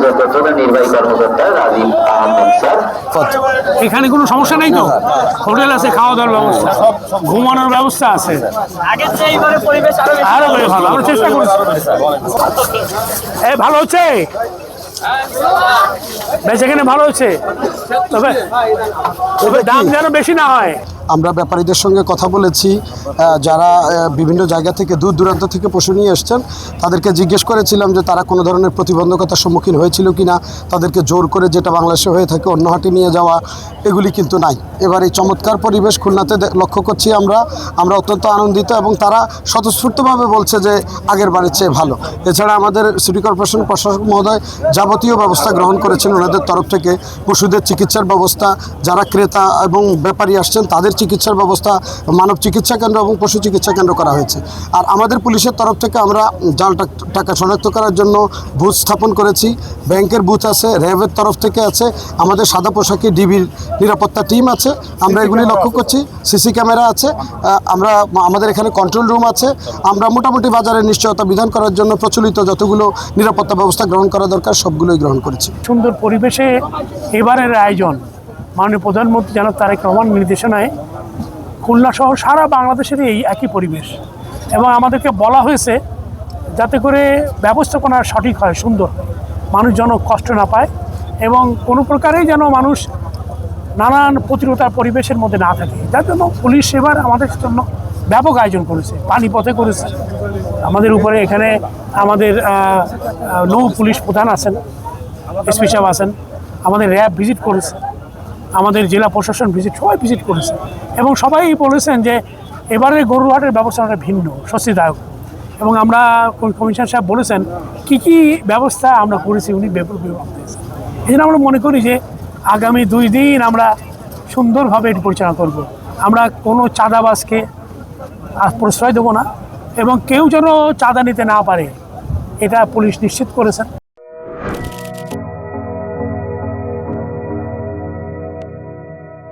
অধিদপ্তর প্রধান নির্বাহী কর্মকর্তা রাজীব আহমেদ স্যার। এখানে কোনো সমস্যা নেই তো? হোটেল আছে, খাওয়া দাওয়ার ব্যবস্থা, ঘুমানোর ব্যবস্থা আছে, আরো ভালো। আমরা চেষ্টা করছি। ভালো হচ্ছে, বেচাকেনা ভালো হচ্ছে, তবে দাম যেন বেশি না হয়। আমরা ব্যাপারীদের সঙ্গে কথা বলেছি, যারা বিভিন্ন জায়গা থেকে দূর দূরান্ত থেকে পশু নিয়ে এসছেন, তাদেরকে জিজ্ঞেস করেছিলাম যে তারা কোনো ধরনের প্রতিবন্ধকতার সম্মুখীন হয়েছিল কি না। তাদেরকে জোর করে, যেটা বাংলাদেশে হয়ে থাকে, অন্য হাটে নিয়ে যাওয়া, এগুলি কিন্তু নাই। এবার এই চমৎকার পরিবেশ খুলনাতে লক্ষ্য করছি আমরা অত্যন্ত আনন্দিত, এবং তারা স্বতঃস্ফূর্তভাবে বলছে যে আগের বারের চেয়ে ভালো। এছাড়া আমাদের সিটি কর্পোরেশন প্রশাসক মহোদয় যাবতীয় ব্যবস্থা গ্রহণ করেছেন ওনাদের তরফ থেকে। পশুদের চিকিৎসার ব্যবস্থা, যারা ক্রেতা এবং ব্যাপারী আসছেন তাদের চিকিৎসার ব্যবস্থা, মানব চিকিৎসা কেন্দ্র এবং পশু চিকিৎসা কেন্দ্র করা হয়েছে। আর আমাদের পুলিশের তরফ থেকে আমরা জাল টাকা শনাক্ত করার জন্য বুথ স্থাপন করেছি। ব্যাংকের বুথ আছে, র্যাবের তরফ থেকে আছে, আমাদের সাদা পোশাকে ডিবির নিরাপত্তা টিম আছে। আমরা এগুলি লক্ষ্য করছি। সিসি ক্যামেরা আছে, আমাদের এখানে কন্ট্রোল রুম আছে। আমরা মোটামুটি বাজারের নিশ্চয়তা বিধান করার জন্য প্রচলিত যতগুলো নিরাপত্তা ব্যবস্থা গ্রহণ করা দরকার সবগুলোই গ্রহণ করেছি। সুন্দর পরিবেশে এবারের আয়োজন মাননীয় প্রধানমন্ত্রী জনাব তারেক রহমান নির্দেশনায় খুলনা সহ সারা বাংলাদেশের এই একই পরিবেশ, এবং আমাদেরকে বলা হয়েছে যাতে করে ব্যবস্থাপনা সঠিক হয়, সুন্দর, মানুষ যেন কষ্ট না পায়, এবং কোনো প্রকারেই যেন মানুষ নানান প্রতিরোধার পরিবেশের মধ্যে না থাকে। যার জন্য পুলিশ এবার আমাদের জন্য ব্যাপক আয়োজন করেছে, পানিপথে করেছে। আমাদের উপরে এখানে আমাদের নৌ পুলিশ প্রধান আছেন, এসপি সাহেব আছেন, আমাদের র্যাব ভিজিট করেছে, আমাদের জেলা প্রশাসন সবাই ভিজিট করেছে, এবং সবাই বলেছেন যে এবারে গরুহাটের ব্যবস্থাটা ভিন্ন, স্বস্তিদায়ক। এবং আমরা কমিশনার সাহেব বলেছেন কি ব্যবস্থা আমরা করেছি, উনি ব্যাপক দিয়েছেন। এই জন্য আমরা মনে করি যে আগামী 2 দিন আমরা সুন্দরভাবে এটি পরিচালনা করব। আমরা কোনো চাঁদাবাজকে প্রশ্রয় দেবো না, এবং কেউ যেন চাঁদা নিতে না পারে, এটা পুলিশ নিশ্চিত করেছেন।